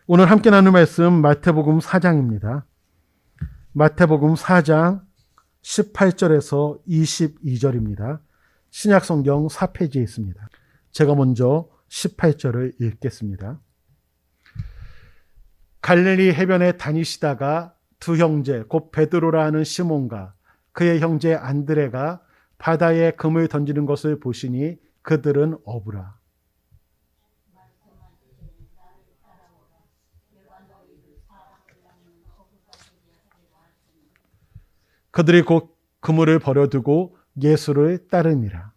오늘 함께 나눌 말씀 마태복음 4장입니다. 마태복음 4장 18절에서 22절입니다. 신약성경 4페이지에 있습니다. 제가 먼저 18절을 읽겠습니다. 갈릴리 해변에 다니시다가 두 형제 곧 베드로라 하는 시몬과 그의 형제 안드레가 바다에 금을 던지는 것을 보시니 그들은 어부라. 그들이 곧 그물을 버려두고 예수를 따르니라.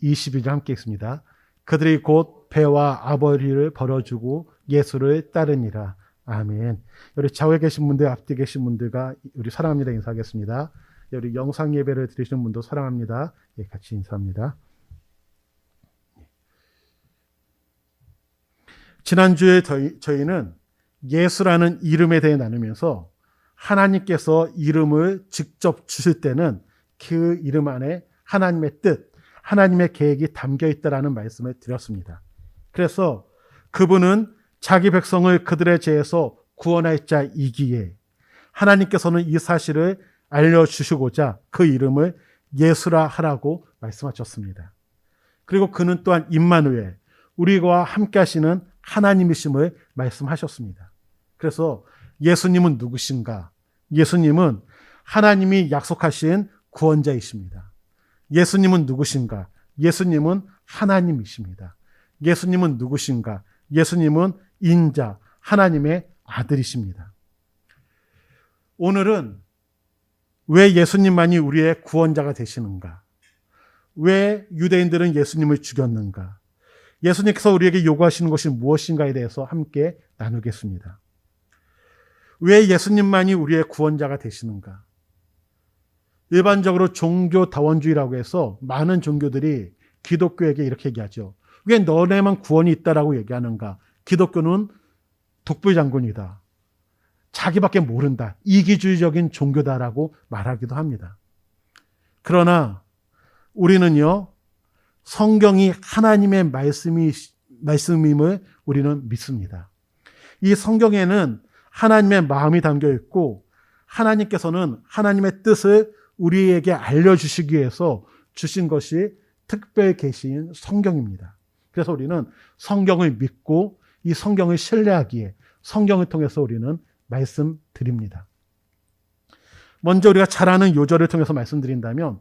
(22절) 함께 읽습니다. 그들이 곧 배와 아버지를 버려주고 예수를 따르니라. 아멘. 우리 좌우에 계신 분들, 앞뒤 계신 분들과 우리 사랑합니다 인사하겠습니다. 우리 영상 예배를 드리시는 분도 사랑합니다. 예, 같이 인사합니다. 지난주에 저희는 예수라는 이름에 대해 나누면서 하나님께서 이름을 직접 주실 때는 그 이름 안에 하나님의 뜻, 하나님의 계획이 담겨 있다라는 말씀을 드렸습니다. 그래서 그분은 자기 백성을 그들의 죄에서 구원할 자이기에 하나님께서는 이 사실을 알려주시고자 그 이름을 예수라 하라고 말씀하셨습니다. 그리고 그는 또한 임마누엘, 우리와 함께 하시는 하나님이심을 말씀하셨습니다. 그래서 예수님은 누구신가? 예수님은 하나님이 약속하신 구원자이십니다. 예수님은 누구신가? 예수님은 하나님이십니다. 예수님은 누구신가? 예수님은 인자, 하나님의 아들이십니다. 오늘은 왜 예수님만이 우리의 구원자가 되시는가? 왜 유대인들은 예수님을 죽였는가? 예수님께서 우리에게 요구하시는 것이 무엇인가에 대해서 함께 나누겠습니다. 왜 예수님만이 우리의 구원자가 되시는가? 일반적으로 종교다원주의라고 해서 많은 종교들이 기독교에게 이렇게 얘기하죠. 왜 너네만 구원이 있다라고 얘기하는가? 기독교는 독불장군이다. 자기밖에 모른다. 이기주의적인 종교다라고 말하기도 합니다. 그러나 우리는요, 성경이 하나님의 말씀임을 우리는 믿습니다. 이 성경에는 하나님의 마음이 담겨 있고 하나님께서는 하나님의 뜻을 우리에게 알려주시기 위해서 주신 것이 특별 계시인 성경입니다. 그래서 우리는 성경을 믿고 이 성경을 신뢰하기에 성경을 통해서 우리는 말씀드립니다. 먼저 우리가 잘 아는 요절을 통해서 말씀드린다면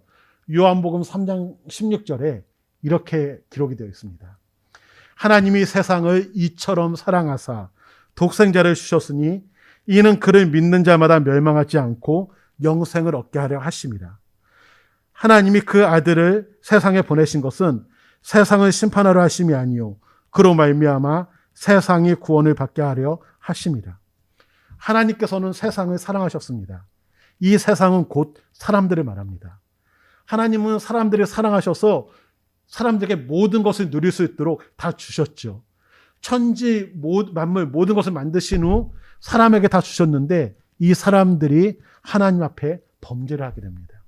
요한복음 3장 16절에 이렇게 기록이 되어 있습니다. 하나님이 세상을 이처럼 사랑하사 독생자를 주셨으니 이는 그를 믿는 자마다 멸망하지 않고 영생을 얻게 하려 하심이라. 하나님이 그 아들을 세상에 보내신 것은 세상을 심판하려 하심이 아니요 그로 말미암아 세상이 구원을 받게 하려 하심이라. 하나님께서는 세상을 사랑하셨습니다. 이 세상은 곧 사람들을 말합니다. 하나님은 사람들을 사랑하셔서 사람들에게 모든 것을 누릴 수 있도록 다 주셨죠. 천지 만물 모든 것을 만드신 후 사람에게 다 주셨는데 이 사람들이 하나님 앞에 범죄를 하게 됩니다.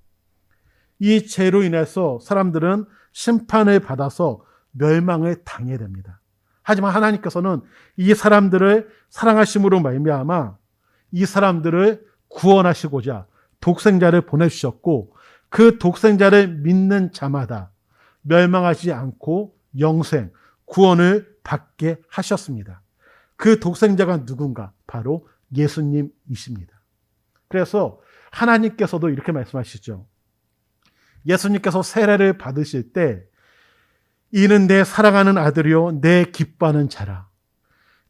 이 죄로 인해서 사람들은 심판을 받아서 멸망을 당해야 됩니다. 하지만 하나님께서는 이 사람들을 사랑하심으로 말미암아 이 사람들을 구원하시고자 독생자를 보내주셨고 그 독생자를 믿는 자마다 멸망하지 않고 영생, 구원을 받게 하셨습니다. 그 독생자가 누군가? 바로 예수님이십니다. 그래서 하나님께서도 이렇게 말씀하시죠. 예수님께서 세례를 받으실 때 이는 내 사랑하는 아들이요 내 기뻐하는 자라.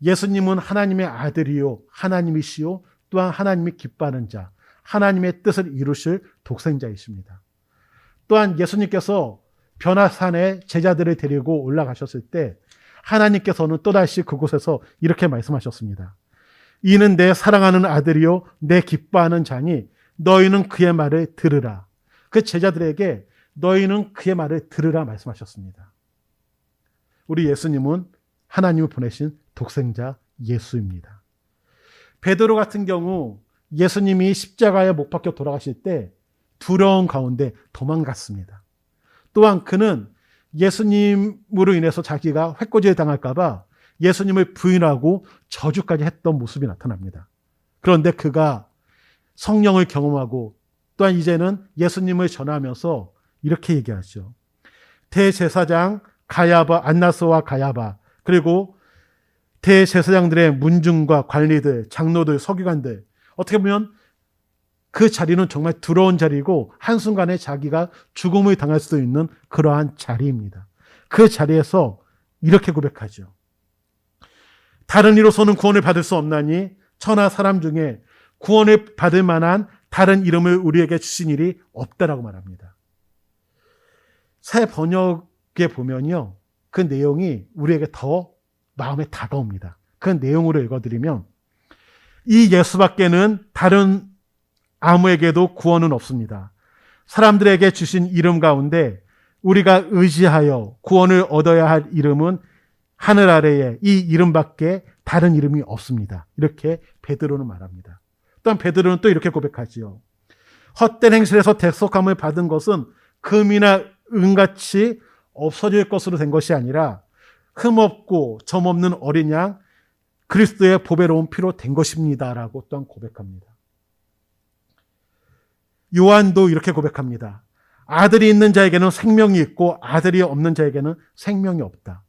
예수님은 하나님의 아들이요 하나님이시요 또한 하나님이 기뻐하는 자, 하나님의 뜻을 이루실 독생자이십니다. 또한 예수님께서 변화산에 제자들을 데리고 올라가셨을 때 하나님께서는 또다시 그곳에서 이렇게 말씀하셨습니다. 이는 내 사랑하는 아들이요 내 기뻐하는 자니 너희는 그의 말을 들으라. 그 제자들에게 너희는 그의 말을 들으라 말씀하셨습니다. 우리 예수님은 하나님을 보내신 독생자 예수입니다. 베드로 같은 경우 예수님이 십자가에 못 박혀 돌아가실 때 두려운 가운데 도망갔습니다. 또한 그는 예수님으로 인해서 자기가 회꼬지를 당할까 봐 예수님을 부인하고 저주까지 했던 모습이 나타납니다. 그런데 그가 성령을 경험하고 또한 이제는 예수님을 전하면서 이렇게 얘기하죠. 대제사장 가야바, 안나스와 가야바, 그리고 대제사장들의 문중과 관리들, 장로들, 서기관들, 어떻게 보면 그 자리는 정말 두려운 자리고 한순간에 자기가 죽음을 당할 수도 있는 그러한 자리입니다. 그 자리에서 이렇게 고백하죠. 다른 이로서는 구원을 받을 수 없나니 천하 사람 중에 구원을 받을 만한 다른 이름을 우리에게 주신 일이 없다라고 말합니다. 새 번역에 보면요, 그 내용이 우리에게 더 마음에 다가옵니다. 그 내용으로 읽어드리면, 이 예수밖에는 다른 아무에게도 구원은 없습니다. 사람들에게 주신 이름 가운데 우리가 의지하여 구원을 얻어야 할 이름은 하늘 아래에 이 이름밖에 다른 이름이 없습니다. 이렇게 베드로는 말합니다. 또한 베드로는 또 이렇게 고백하지요. 헛된 행실에서 대속함을 받은 것은 금이나 은같이 없어질 것으로 된 것이 아니라 흠없고 점없는 어린 양 그리스도의 보배로운 피로 된 것입니다라고 또한 고백합니다. 요한도 이렇게 고백합니다. 아들이 있는 자에게는 생명이 있고 아들이 없는 자에게는 생명이 없다.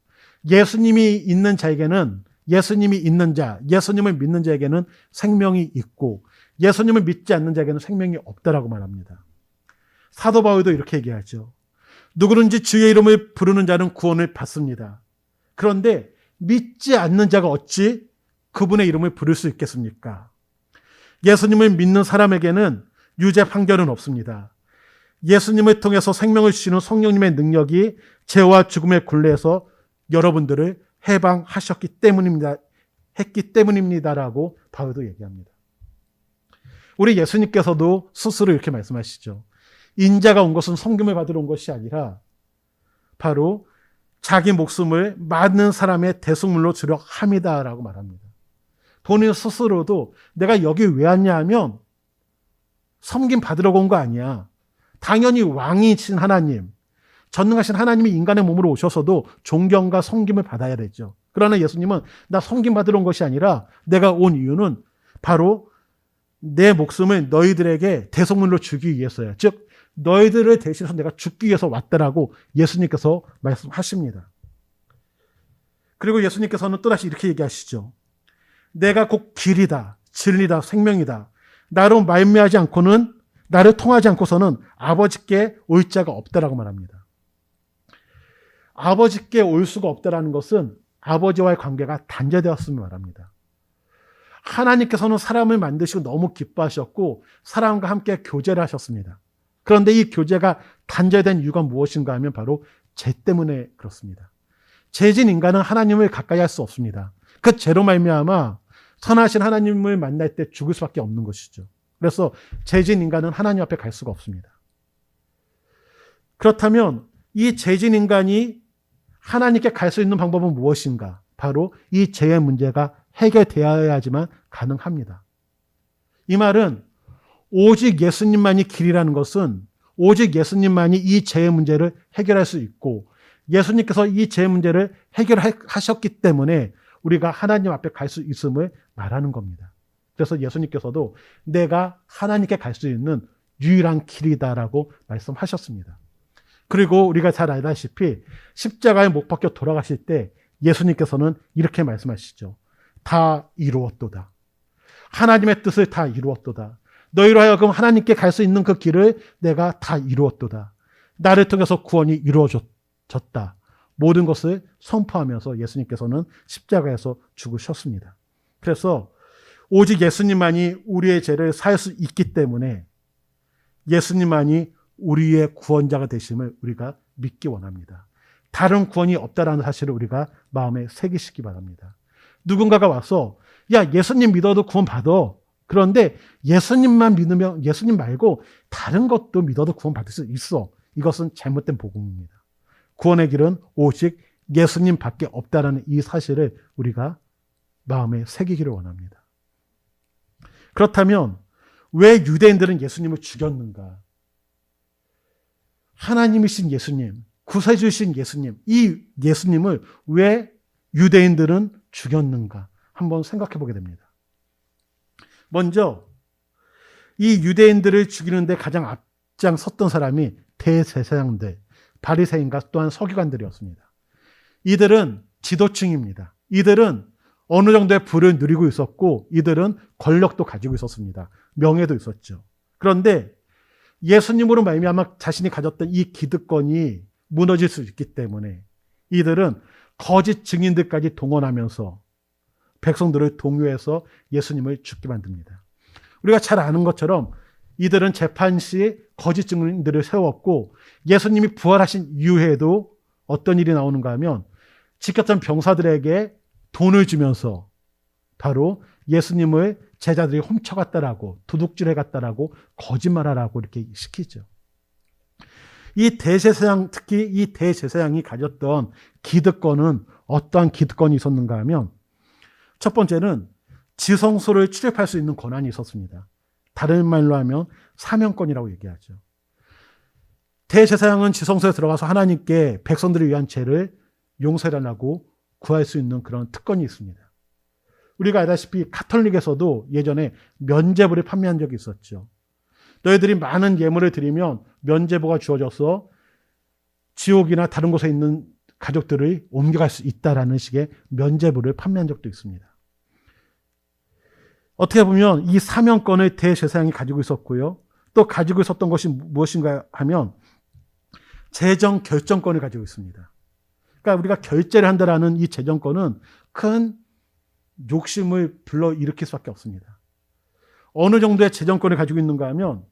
예수님이 있는 자에게는, 예수님이 있는 자, 예수님을 믿는 자에게는 생명이 있고 예수님을 믿지 않는 자에게는 생명이 없다라고 말합니다. 사도 바울도 이렇게 얘기하죠. 누구든지 주의 이름을 부르는 자는 구원을 받습니다. 그런데 믿지 않는 자가 어찌 그분의 이름을 부를 수 있겠습니까? 예수님을 믿는 사람에게는 유죄 판결은 없습니다. 예수님을 통해서 생명을 주시는 성령님의 능력이 죄와 죽음의 굴레에서 여러분들을 해방하셨기 때문입니다. 했기 때문입니다라고 바울도 얘기합니다. 우리 예수님께서도 스스로 이렇게 말씀하시죠. 인자가 온 것은 섬김을 받으러 온 것이 아니라 바로 자기 목숨을 많은 사람의 대속물로 주려 함이다라고 말합니다. 본인 스스로도 내가 여기 왜 왔냐 하면 섬김 받으러 온 거 아니야. 당연히 왕이신 하나님, 전능하신 하나님이 인간의 몸으로 오셔서도 존경과 섬김을 받아야 되죠. 그러나 예수님은 나 섬김 받으러 온 것이 아니라 내가 온 이유는 바로 내 목숨을 너희들에게 대속물로 주기 위해서야. 즉 너희들을 대신해서 내가 죽기 위해서 왔다라고 예수님께서 말씀하십니다. 그리고 예수님께서는 또다시 이렇게 얘기하시죠. 내가 곧 길이다, 진리다, 생명이다. 나로 말미암지 않고는, 나를 통하지 않고서는 아버지께 올 자가 없다라고 말합니다. 아버지께 올 수가 없다라는 것은 아버지와의 관계가 단절되었음을 말합니다. 하나님께서는 사람을 만드시고 너무 기뻐하셨고 사람과 함께 교제를 하셨습니다. 그런데 이 교제가 단절된 이유가 무엇인가 하면 바로 죄 때문에 그렇습니다. 죄진 인간은 하나님을 가까이 할 수 없습니다. 그 죄로 말미암아 선하신 하나님을 만날 때 죽을 수밖에 없는 것이죠. 그래서 죄진 인간은 하나님 앞에 갈 수가 없습니다. 그렇다면 이 죄진 인간이 하나님께 갈 수 있는 방법은 무엇인가? 바로 이 죄의 문제가 해결되어야지만 가능합니다. 이 말은 오직 예수님만이 길이라는 것은 오직 예수님만이 이 죄의 문제를 해결할 수 있고 예수님께서 이 죄의 문제를 해결하셨기 때문에 우리가 하나님 앞에 갈 수 있음을 말하는 겁니다. 그래서 예수님께서도 내가 하나님께 갈 수 있는 유일한 길이다라고 말씀하셨습니다. 그리고 우리가 잘 알다시피 십자가에 못 박혀 돌아가실 때 예수님께서는 이렇게 말씀하시죠. 다 이루었도다. 하나님의 뜻을 다 이루었도다. 너희로 하여금 하나님께 갈 수 있는 그 길을 내가 다 이루었도다. 나를 통해서 구원이 이루어졌다. 모든 것을 선포하면서 예수님께서는 십자가에서 죽으셨습니다. 그래서 오직 예수님만이 우리의 죄를 살 수 있기 때문에 예수님만이 우리의 구원자가 되심을 우리가 믿기 원합니다. 다른 구원이 없다라는 사실을 우리가 마음에 새기시기 바랍니다. 누군가가 와서 야 예수님 믿어도 구원 받아. 그런데 예수님만 믿으면 예수님 말고 다른 것도 믿어도 구원 받을 수 있어. 이것은 잘못된 복음입니다. 구원의 길은 오직 예수님밖에 없다라는 이 사실을 우리가 마음에 새기기를 원합니다. 그렇다면 왜 유대인들은 예수님을 죽였는가? 하나님이신 예수님, 구세주이신 예수님, 이 예수님을 왜 유대인들은 죽였는가? 한번 생각해 보게 됩니다. 먼저 이 유대인들을 죽이는데 가장 앞장섰던 사람이 대제사장들, 바리새인과 또한 서기관들이었습니다. 이들은 지도층입니다. 이들은 어느 정도의 부를 누리고 있었고 이들은 권력도 가지고 있었습니다. 명예도 있었죠. 그런데 예수님으로 말미암아 자신이 가졌던 이 기득권이 무너질 수 있기 때문에 이들은 거짓 증인들까지 동원하면서 백성들을 동요해서 예수님을 죽게 만듭니다. 우리가 잘 아는 것처럼 이들은 재판 시 거짓 증인들을 세웠고 예수님이 부활하신 이후에도 어떤 일이 나오는가 하면 지켰던 병사들에게 돈을 주면서 바로 예수님을 제자들이 훔쳐갔다라고 도둑질해갔다라고 거짓말하라고 이렇게 시키죠. 이 대제사장, 특히 이 대제사장이 가졌던 기득권은 어떠한 기득권이 있었는가 하면 첫 번째는 지성소를 출입할 수 있는 권한이 있었습니다. 다른 말로 하면 사명권이라고 얘기하죠. 대제사장은 지성소에 들어가서 하나님께 백성들을 위한 죄를 용서해달라고 구할 수 있는 그런 특권이 있습니다. 우리가 알다시피 가톨릭에서도 예전에 면죄부를 판매한 적이 있었죠. 너희들이 많은 예물을 드리면 면죄부가 주어져서 지옥이나 다른 곳에 있는 가족들을 옮겨갈 수 있다라는 식의 면죄부를 판매한 적도 있습니다. 어떻게 보면 이 사명권을 대제사장이 가지고 있었고요. 또 가지고 있었던 것이 무엇인가 하면 재정 결정권을 가지고 있습니다. 그러니까 우리가 결제를 한다라는 이 재정권은 큰 욕심을 불러일으킬 수밖에 없습니다. 어느 정도의 재정권을 가지고 있는가 하면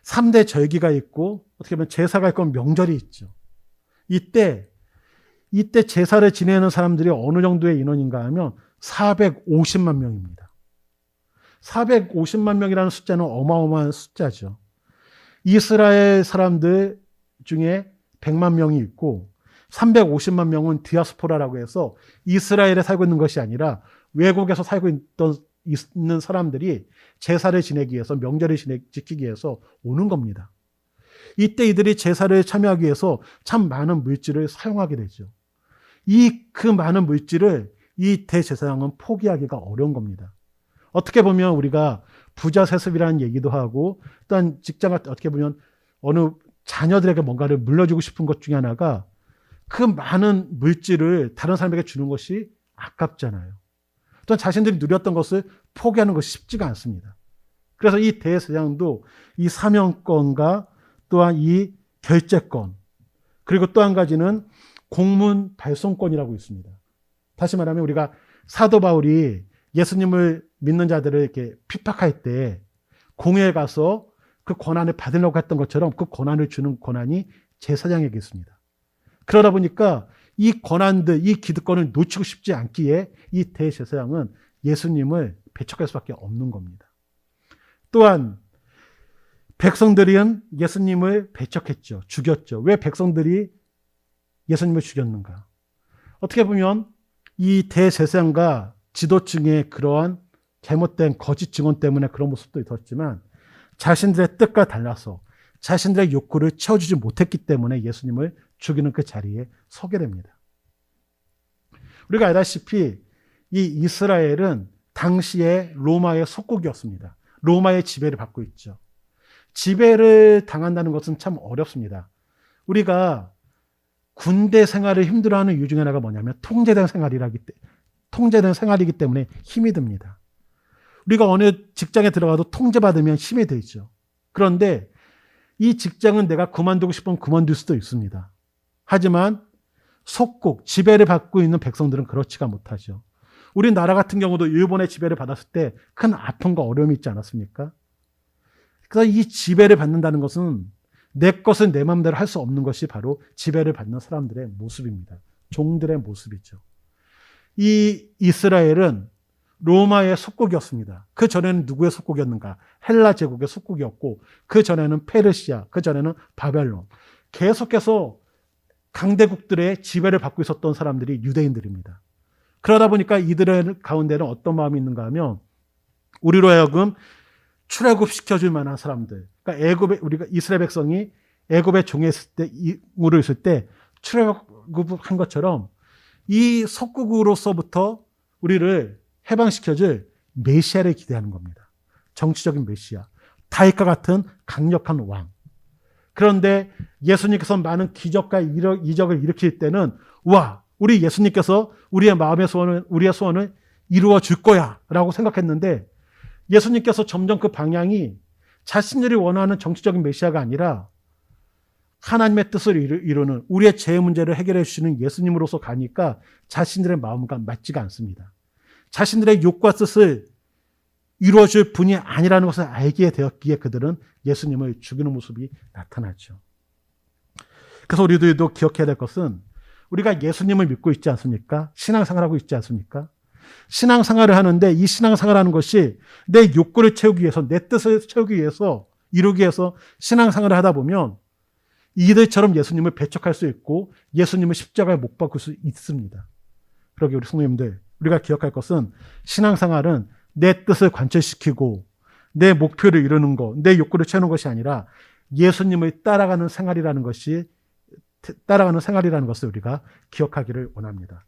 3대 절기가 있고 어떻게 보면 제사가 있고 명절이 있죠. 이때 제사를 지내는 사람들이 어느 정도의 인원인가 하면 450만 명입니다. 450만 명이라는 숫자는 어마어마한 숫자죠. 이스라엘 사람들 중에 100만 명이 있고 350만 명은 디아스포라라고 해서 이스라엘에 살고 있는 것이 아니라 외국에서 살고 있는 사람들이 제사를 지내기 위해서 명절을 지키기 위해서 오는 겁니다. 이때 이들이 제사를 참여하기 위해서 참 많은 물질을 사용하게 되죠. 그 많은 물질을 이 대제사장은 포기하기가 어려운 겁니다. 어떻게 보면 우리가 부자 세습이라는 얘기도 하고 또한 직장을 어떻게 보면 어느 자녀들에게 뭔가를 물려주고 싶은 것 중에 하나가 그 많은 물질을 다른 사람에게 주는 것이 아깝잖아요. 또한 자신들이 누렸던 것을 포기하는 것이 쉽지가 않습니다. 그래서 이 대제사장도 이 사명권과 또한 이 결제권 그리고 또 한 가지는 공문 발송권이라고 있습니다. 다시 말하면 우리가 사도 바울이 예수님을 믿는 자들을 이렇게 핍박할 때 공회에 가서 그 권한을 받으려고 했던 것처럼 그 권한을 주는 권한이 제사장에게 있습니다. 그러다 보니까 이 권한들, 이 기득권을 놓치고 싶지 않기에 이 대제사장은 예수님을 배척할 수밖에 없는 겁니다. 또한 백성들은 예수님을 배척했죠. 죽였죠. 왜 백성들이 예수님을 죽였는가? 어떻게 보면 이 대제사장과 지도층의 그러한 잘못된 거짓 증언 때문에 그런 모습도 있었지만 자신들의 뜻과 달라서 자신들의 욕구를 채워주지 못했기 때문에 예수님을 죽이는 그 자리에 서게 됩니다. 우리가 알다시피 이 이스라엘은 당시에 로마의 속국이었습니다. 로마의 지배를 받고 있죠. 지배를 당한다는 것은 참 어렵습니다. 우리가 군대 생활을 힘들어하는 이유 중에 하나가 뭐냐면 통제된 생활이기 때문에 힘이 듭니다. 우리가 어느 직장에 들어가도 통제받으면 힘이 들죠. 그런데 이 직장은 내가 그만두고 싶으면 그만둘 수도 있습니다. 하지만 속국, 지배를 받고 있는 백성들은 그렇지가 못하죠. 우리나라 같은 경우도 일본의 지배를 받았을 때 큰 아픔과 어려움이 있지 않았습니까? 그래서 이 지배를 받는다는 것은 내 것은 내 마음대로 할 수 없는 것이 바로 지배를 받는 사람들의 모습입니다. 종들의 모습이죠. 이 이스라엘은 로마의 속국이었습니다. 그 전에는 누구의 속국이었는가? 헬라 제국의 속국이었고 그 전에는 페르시아, 그 전에는 바벨론. 계속해서 강대국들의 지배를 받고 있었던 사람들이 유대인들입니다. 그러다 보니까 이들의 가운데는 어떤 마음이 있는가 하면 우리로 하여금 출애굽 시켜줄 만한 사람들. 그러니까 우리가 이스라엘 백성이 애굽의 종에 있을 때, 우로 있을 때 출애굽한 것처럼 이 속국으로서부터 우리를 해방시켜줄 메시아를 기대하는 겁니다. 정치적인 메시아. 다윗과 같은 강력한 왕. 그런데 예수님께서 많은 기적과 이적을 일으킬 때는 와, 우리 예수님께서 우리의 마음의 소원을, 우리의 소원을 이루어 줄 거야 라고 생각했는데 예수님께서 점점 그 방향이 자신들이 원하는 정치적인 메시아가 아니라 하나님의 뜻을 이루는 우리의 죄 문제를 해결해 주시는 예수님으로서 가니까 자신들의 마음과 맞지가 않습니다. 자신들의 욕과 뜻을 이루어줄 분이 아니라는 것을 알게 되었기에 그들은 예수님을 죽이는 모습이 나타나죠. 그래서 우리들도 기억해야 될 것은 우리가 예수님을 믿고 있지 않습니까? 신앙생활하고 있지 않습니까? 신앙생활을 하는데 이 신앙생활하는 것이 내 욕구를 채우기 위해서, 내 뜻을 채우기 위해서, 이루기 위해서 신앙생활을 하다 보면 이들처럼 예수님을 배척할 수 있고 예수님을 십자가에 못 박을 수 있습니다. 그러기 우리 성도님들, 우리가 기억할 것은 신앙생활은 내 뜻을 관철시키고 내 목표를 이루는 것, 내 욕구를 채우는 것이 아니라 예수님을 따라가는 생활이라는 것을 우리가 기억하기를 원합니다.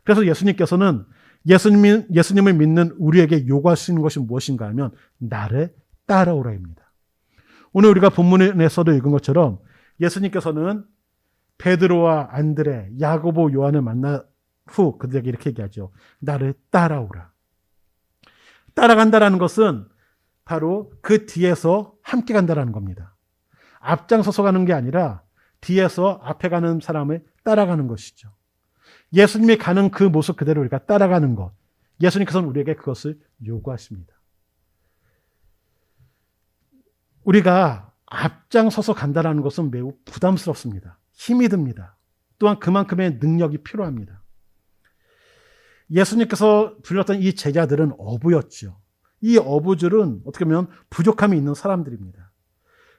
그래서 예수님께서는 예수님을 믿는 우리에게 요구하시는 것이 무엇인가 하면 나를 따라오라입니다. 오늘 우리가 본문에서도 읽은 것처럼 예수님께서는 베드로와 안드레, 야고보, 요한을 만난 후 그들에게 이렇게 얘기하죠. 나를 따라오라. 따라간다라는 것은 바로 그 뒤에서 함께 간다라는 겁니다. 앞장서서 가는 게 아니라 뒤에서 앞에 가는 사람을 따라가는 것이죠. 예수님이 가는 그 모습 그대로 우리가 따라가는 것. 예수님께서는 우리에게 그것을 요구하십니다. 우리가 앞장서서 간다는 것은 매우 부담스럽습니다. 힘이 듭니다. 또한 그만큼의 능력이 필요합니다. 예수님께서 불렀던 이 제자들은 어부였죠. 이 어부들은 어떻게 보면 부족함이 있는 사람들입니다.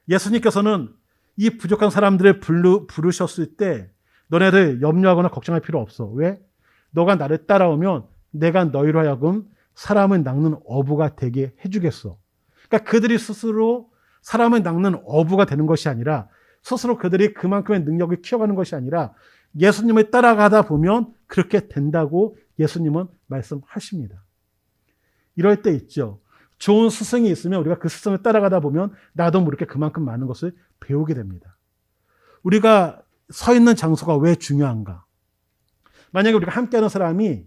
예수님께서는 이 부족한 사람들을 부르셨을 때 너네들 염려하거나 걱정할 필요 없어. 왜? 너가 나를 따라오면 내가 너희로 하여금 사람을 낚는 어부가 되게 해주겠어. 그러니까 그들이 스스로 사람을 낚는 어부가 되는 것이 아니라 스스로 그들이 그만큼의 능력을 키워가는 것이 아니라 예수님을 따라가다 보면 그렇게 된다고 예수님은 말씀하십니다. 이럴 때 있죠. 좋은 스승이 있으면 우리가 그 스승을 따라가다 보면 나도 모르게 그만큼 많은 것을 배우게 됩니다. 우리가 서 있는 장소가 왜 중요한가? 만약에 우리가 함께하는 사람이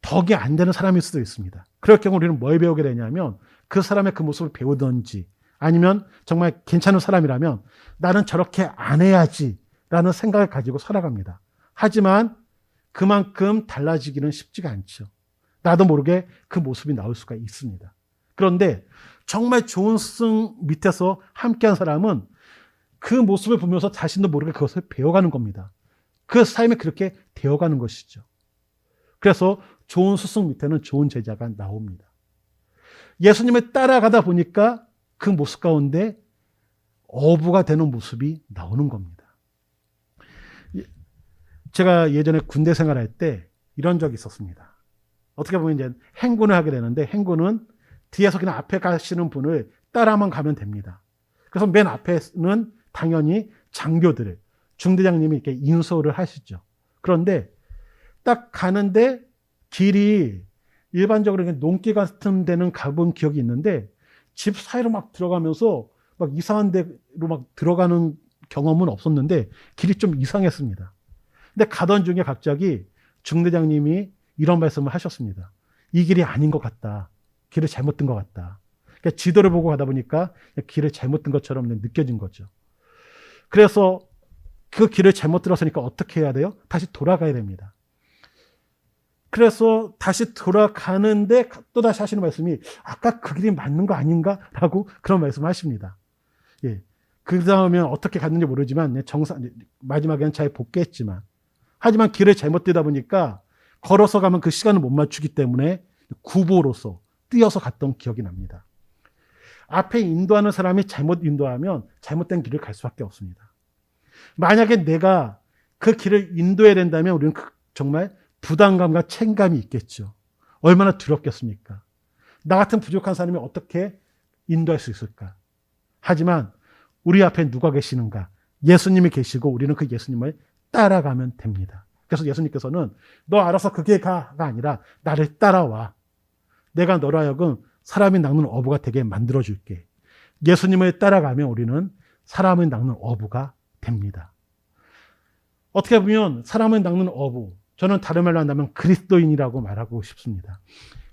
덕이 안 되는 사람일 수도 있습니다. 그럴 경우 우리는 뭘 배우게 되냐면 그 사람의 그 모습을 배우든지 아니면 정말 괜찮은 사람이라면 나는 저렇게 안 해야지 라는 생각을 가지고 살아갑니다. 하지만 그만큼 달라지기는 쉽지가 않죠. 나도 모르게 그 모습이 나올 수가 있습니다. 그런데 정말 좋은 스승 밑에서 함께한 사람은 그 모습을 보면서 자신도 모르게 그것을 배워가는 겁니다. 그 삶이 그렇게 되어가는 것이죠. 그래서 좋은 스승 밑에는 좋은 제자가 나옵니다. 예수님을 따라가다 보니까 그 모습 가운데 어부가 되는 모습이 나오는 겁니다. 제가 예전에 군대 생활할 때 이런 적이 있었습니다. 어떻게 보면 이제 행군을 하게 되는데 행군은 뒤에서 그냥 앞에 가시는 분을 따라만 가면 됩니다. 그래서 맨 앞에는 당연히 장교들, 중대장님이 이렇게 인솔을 하시죠. 그런데 딱 가는데 길이 일반적으로 농길 같은 데는 가본 기억이 있는데 집 사이로 막 들어가면서 막 이상한 데로 막 들어가는 경험은 없었는데 길이 좀 이상했습니다. 근데 가던 중에 갑자기 중대장님이 이런 말씀을 하셨습니다. 이 길이 아닌 것 같다. 길을 잘못 든 것 같다. 그러니까 지도를 보고 가다 보니까 길을 잘못 든 것처럼 느껴진 거죠. 그래서 그 길을 잘못 들었으니까 어떻게 해야 돼요? 다시 돌아가야 됩니다. 그래서 다시 돌아가는데 또다시 하시는 말씀이 아까 그 길이 맞는 거 아닌가? 라고 그런 말씀을 하십니다. 예. 그 다음에 어떻게 갔는지 모르지만 마지막에는 잘 복귀했지만 하지만 길을 잘못 뛰다 보니까 걸어서 가면 그 시간을 못 맞추기 때문에 구보로서 뛰어서 갔던 기억이 납니다. 앞에 인도하는 사람이 잘못 인도하면 잘못된 길을 갈 수밖에 없습니다. 만약에 내가 그 길을 인도해야 된다면 우리는 정말 부담감과 책임감이 있겠죠. 얼마나 두렵겠습니까? 나 같은 부족한 사람이 어떻게 인도할 수 있을까? 하지만 우리 앞에 누가 계시는가? 예수님이 계시고 우리는 그 예수님을 따라가면 됩니다. 그래서 예수님께서는 너 알아서 그 길 가가 아니라 나를 따라와. 내가 너로 하여금 사람이 낚는 어부가 되게 만들어줄게. 예수님을 따라가면 우리는 사람을 낚는 어부가 됩니다. 어떻게 보면 사람을 낚는 어부, 저는 다른 말로 한다면 그리스도인이라고 말하고 싶습니다.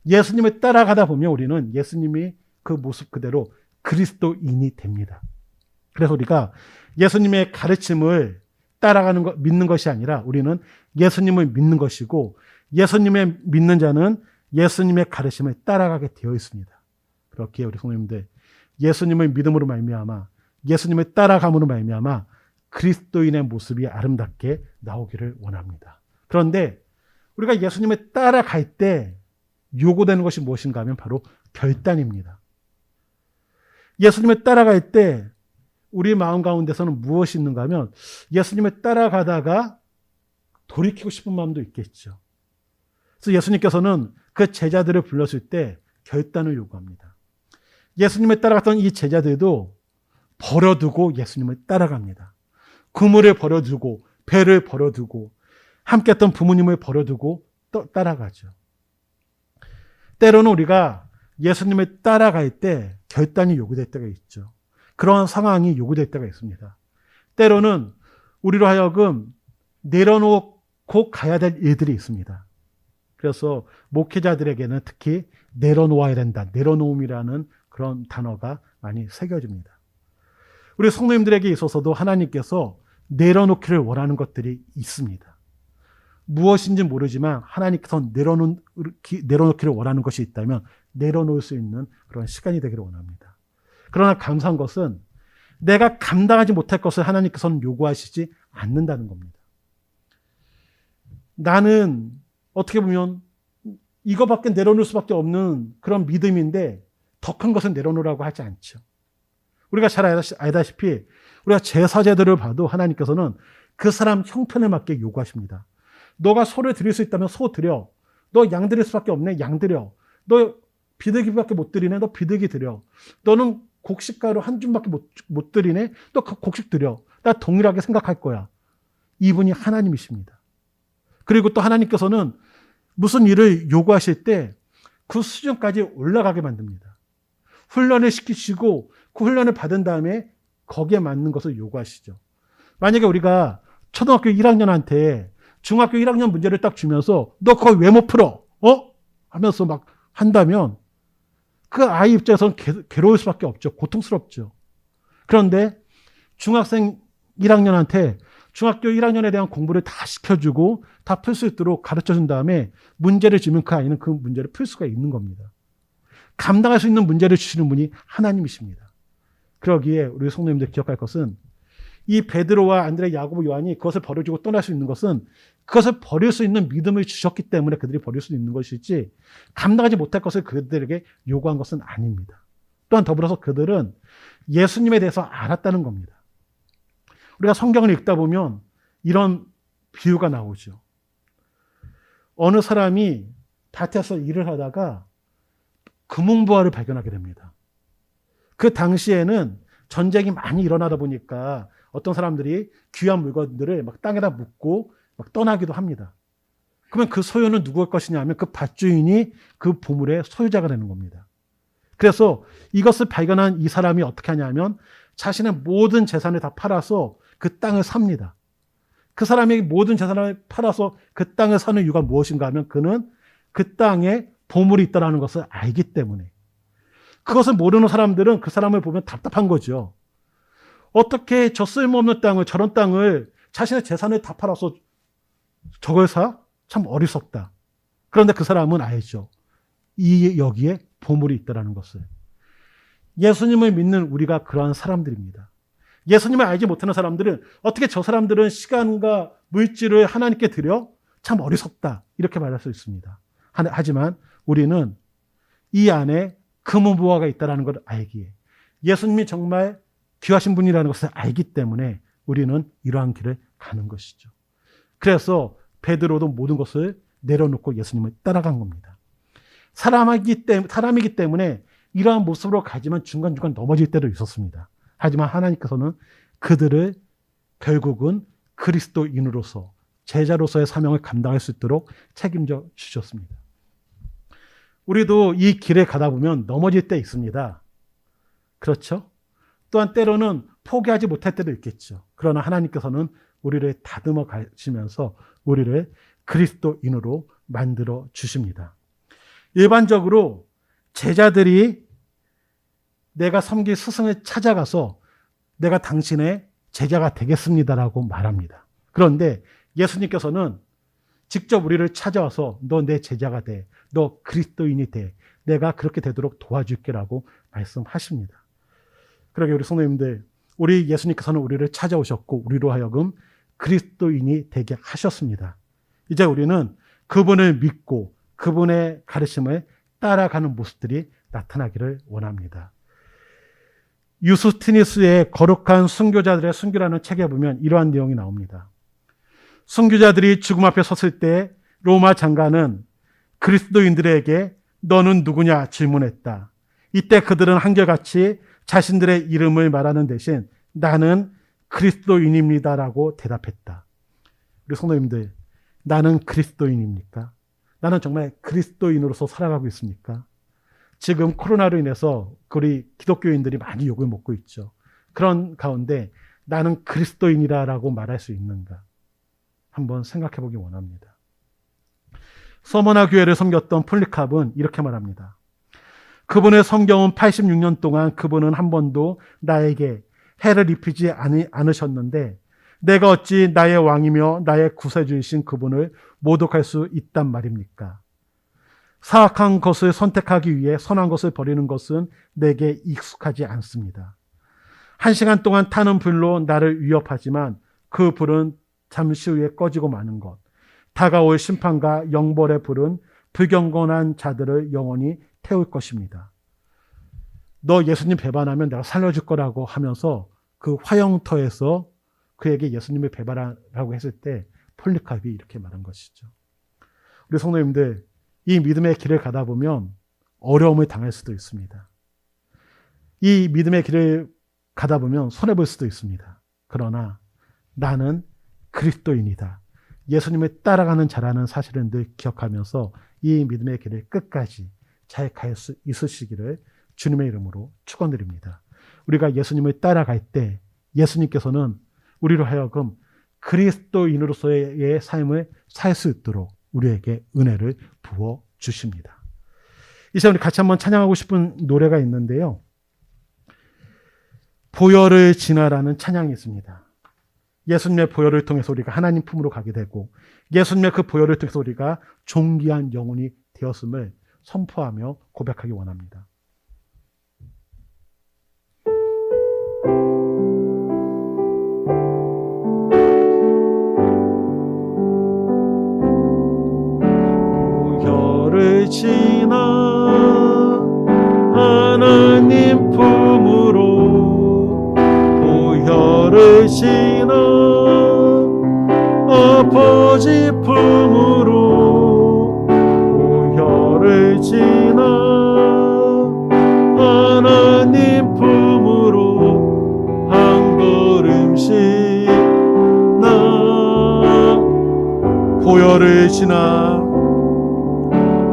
예수님을 따라가다 보면 우리는 예수님이 그 모습 그대로 그리스도인이 됩니다. 그래서 우리가 예수님의 가르침을 따라가는 것, 믿는 것이 아니라 우리는 예수님을 믿는 것이고 예수님의 믿는 자는 예수님의 가르침을 따라가게 되어 있습니다. 그렇게 우리 성도님들 예수님을 믿음으로 말미암아 예수님을 따라감으로 말미암아 그리스도인의 모습이 아름답게 나오기를 원합니다. 그런데 우리가 예수님을 따라갈 때 요구되는 것이 무엇인가 하면 바로 결단입니다. 예수님을 따라갈 때 우리 마음 가운데서는 무엇이 있는가 하면 예수님을 따라가다가 돌이키고 싶은 마음도 있겠죠. 그래서 예수님께서는 그 제자들을 불렀을 때 결단을 요구합니다. 예수님을 따라갔던 이 제자들도 버려두고 예수님을 따라갑니다. 그물을 버려두고 배를 버려두고 함께했던 부모님을 버려두고 따라가죠. 때로는 우리가 예수님을 따라갈 때 결단이 요구될 때가 있죠. 그러한 상황이 요구될 때가 있습니다. 때로는 우리로 하여금 내려놓고 가야 될 일들이 있습니다. 그래서 목회자들에게는 특히 내려놓아야 된다. 내려놓음이라는 그런 단어가 많이 새겨집니다. 우리 성도님들에게 있어서도 하나님께서 내려놓기를 원하는 것들이 있습니다. 무엇인지 모르지만 하나님께서 내려놓기를 원하는 것이 있다면 내려놓을 수 있는 그런 시간이 되기를 원합니다. 그러나 감사한 것은 내가 감당하지 못할 것을 하나님께서는 요구하시지 않는다는 겁니다. 나는 어떻게 보면 이거밖에 내려놓을 수밖에 없는 그런 믿음인데 더 큰 것은 내려놓으라고 하지 않죠. 우리가 잘 알다시피 우리가 제사제들을 봐도 하나님께서는 그 사람 형편에 맞게 요구하십니다. 너가 소를 드릴 수 있다면 소 드려. 너 양 드릴 수밖에 없네. 양 드려. 너 비둘기밖에 못 드리네. 너 비둘기 드려. 너는 곡식가루 한 줌밖에 못 드리네. 너 그 곡식 드려. 나 동일하게 생각할 거야. 이분이 하나님이십니다. 그리고 또 하나님께서는 무슨 일을 요구하실 때 그 수준까지 올라가게 만듭니다. 훈련을 시키시고 그 훈련을 받은 다음에 거기에 맞는 것을 요구하시죠. 만약에 우리가 초등학교 1학년한테 중학교 1학년 문제를 딱 주면서 너 그거 왜 못 풀어? 하면서 막 한다면 그 아이 입장에서는 괴로울 수밖에 없죠. 고통스럽죠. 그런데 중학생 1학년한테 중학교 1학년에 대한 공부를 다 시켜주고 다 풀 수 있도록 가르쳐준 다음에 문제를 주면 그 아이는 그 문제를 풀 수가 있는 겁니다. 감당할 수 있는 문제를 주시는 분이 하나님이십니다. 그러기에 우리 성도님들 기억할 것은 이 베드로와 안드레, 야고보, 요한이 그것을 버려주고 떠날 수 있는 것은 그것을 버릴 수 있는 믿음을 주셨기 때문에 그들이 버릴 수 있는 것이지 감당하지 못할 것을 그들에게 요구한 것은 아닙니다. 또한 더불어서 그들은 예수님에 대해서 알았다는 겁니다. 우리가 성경을 읽다 보면 이런 비유가 나오죠. 어느 사람이 밭에서 일을 하다가 금은보화를 발견하게 됩니다. 그 당시에는 전쟁이 많이 일어나다 보니까 어떤 사람들이 귀한 물건들을 막 땅에다 묻고 막 떠나기도 합니다. 그러면 그 소유는 누구의 것이냐 하면 그 밭주인이 그 보물의 소유자가 되는 겁니다. 그래서 이것을 발견한 이 사람이 어떻게 하냐면 자신의 모든 재산을 다 팔아서 그 땅을 삽니다. 그 사람이 모든 재산을 팔아서 그 땅을 사는 이유가 무엇인가 하면 그는 그 땅에 보물이 있다는 것을 알기 때문에. 그것을 모르는 사람들은 그 사람을 보면 답답한 거죠. 어떻게 저 쓸모없는 땅을, 저런 땅을 자신의 재산을 다 팔아서 저걸 사? 참 어리석다. 그런데 그 사람은 알죠. 여기에 보물이 있다는 것을. 예수님을 믿는 우리가 그러한 사람들입니다. 예수님을 알지 못하는 사람들은 어떻게 저 사람들은 시간과 물질을 하나님께 드려? 참 어리석다. 이렇게 말할 수 있습니다. 하지만 우리는 이 안에 금은보화가 있다는 걸 알기에 예수님이 정말 귀하신 분이라는 것을 알기 때문에 우리는 이러한 길을 가는 것이죠. 그래서 베드로도 모든 것을 내려놓고 예수님을 따라간 겁니다. 사람이기 때문에 이러한 모습으로 가지만 중간중간 넘어질 때도 있었습니다. 하지만 하나님께서는 그들을 결국은 그리스도인으로서 제자로서의 사명을 감당할 수 있도록 책임져 주셨습니다. 우리도 이 길에 가다 보면 넘어질 때 있습니다. 그렇죠? 또한 때로는 포기하지 못할 때도 있겠죠. 그러나 하나님께서는 우리를 다듬어 가시면서 우리를 그리스도인으로 만들어 주십니다. 일반적으로 제자들이 내가 섬길 스승을 찾아가서 내가 당신의 제자가 되겠습니다라고 말합니다. 그런데 예수님께서는 직접 우리를 찾아와서 너 내 제자가 돼. 너 그리스도인이 돼. 내가 그렇게 되도록 도와줄게라고 말씀하십니다. 그러게 우리 성도님들, 우리 예수님께서는 우리를 찾아오셨고 우리로 하여금 그리스도인이 되게 하셨습니다. 이제 우리는 그분을 믿고 그분의 가르침을 따라가는 모습들이 나타나기를 원합니다. 유스티니스의 거룩한 순교자들의 순교라는 책에 보면 이러한 내용이 나옵니다. 순교자들이 죽음 앞에 섰을 때 로마 장관은 그리스도인들에게 너는 누구냐 질문했다. 이때 그들은 한결같이 자신들의 이름을 말하는 대신 나는 그리스도인입니다라고 대답했다. 우리 성도님들, 나는 그리스도인입니까? 나는 정말 그리스도인으로서 살아가고 있습니까? 지금 코로나로 인해서 우리 기독교인들이 많이 욕을 먹고 있죠. 그런 가운데 나는 그리스도인이라고 말할 수 있는가? 한번 생각해 보기 원합니다. 서머나 교회를 섬겼던 폴리캅은 이렇게 말합니다. 그분의 섬겨온 86년 동안 그분은 한 번도 나에게 해를 입히지 않으셨는데 내가 어찌 나의 왕이며 나의 구세주이신 그분을 모독할 수 있단 말입니까? 사악한 것을 선택하기 위해 선한 것을 버리는 것은 내게 익숙하지 않습니다. 1시간 동안 타는 불로 나를 위협하지만 그 불은 잠시 후에 꺼지고 마는 것. 다가올 심판과 영벌의 불은 불경건한 자들을 영원히 태울 것입니다. 너 예수님 배반하면 내가 살려줄 거라고 하면서 그 화영터에서 그에게 예수님을 배반하라고 했을 때 폴리캅이 이렇게 말한 것이죠. 우리 성도님들, 이 믿음의 길을 가다 보면 어려움을 당할 수도 있습니다. 이 믿음의 길을 가다 보면 손해볼 수도 있습니다. 그러나 나는 그리스도인이다. 예수님을 따라가는 자라는 사실을 늘 기억하면서 이 믿음의 길을 끝까지 잘 갈 수 있으시기를 주님의 이름으로 축원드립니다. 우리가 예수님을 따라갈 때 예수님께서는 우리로 하여금 그리스도인으로서의 삶을 살 수 있도록 우리에게 은혜를 부어 주십니다. 이제 우리 같이 한번 찬양하고 싶은 노래가 있는데요. 보혈을 지나라는 찬양이 있습니다. 예수님의 보혈을 통해서 우리가 하나님 품으로 가게 되고 예수님의 그 보혈을 통해서 우리가 존귀한 영혼이 되었음을 선포하며 고백하기 원합니다. 보혈을 지나 하나님 품으로 보혈을 지나 아버지 품으로 보혈을 지나 하나님 품으로 한 걸음씩 나 보혈을 지나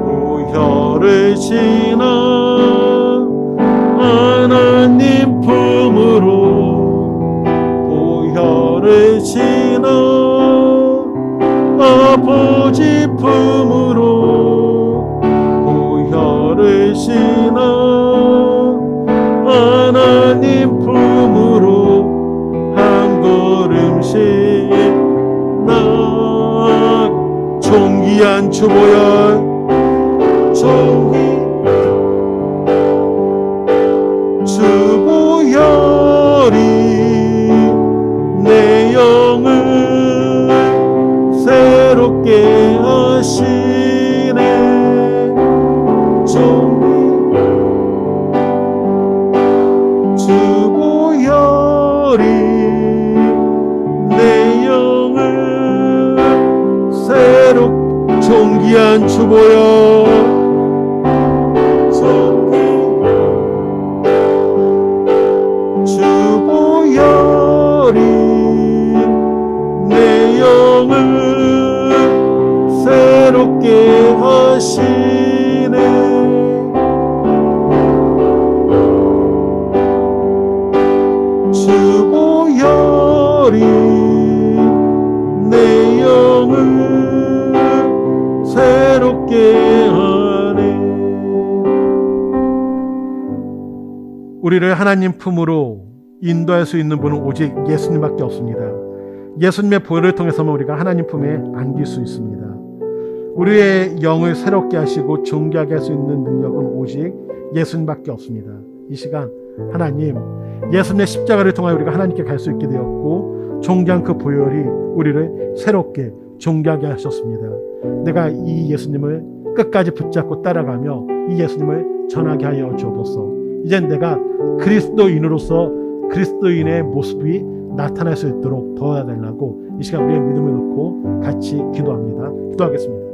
보혈을 지나 하나님 품으로 보혈을 지나 아버지 품으로 보혈을 지나 하나님 품으로 한 걸음씩 나 존귀한 주보혈 주보혈이 내 영을 새롭게 하시네. 주보혈이 내 영을 존귀한 주보혈 하시네. 주고열이 내 영을 새롭게 하네. 우리를 하나님 품으로 인도할 수 있는 분은 오직 예수님밖에 없습니다. 예수님의 보혈을 통해서만 우리가 하나님 품에 안길 수 있습니다. 우리의 영을 새롭게 하시고 존귀하게 할 수 있는 능력은 오직 예수님밖에 없습니다. 이 시간 하나님, 예수님의 십자가를 통하여 우리가 하나님께 갈 수 있게 되었고 존귀한 그 보혈이 우리를 새롭게 존귀하게 하셨습니다. 내가 이 예수님을 끝까지 붙잡고 따라가며 이 예수님을 전하게 하여 주옵소서. 이젠 내가 그리스도인으로서 그리스도인의 모습이 나타날 수 있도록 도와달라고 이 시간 우리의 믿음을 놓고 같이 기도합니다. 기도하겠습니다.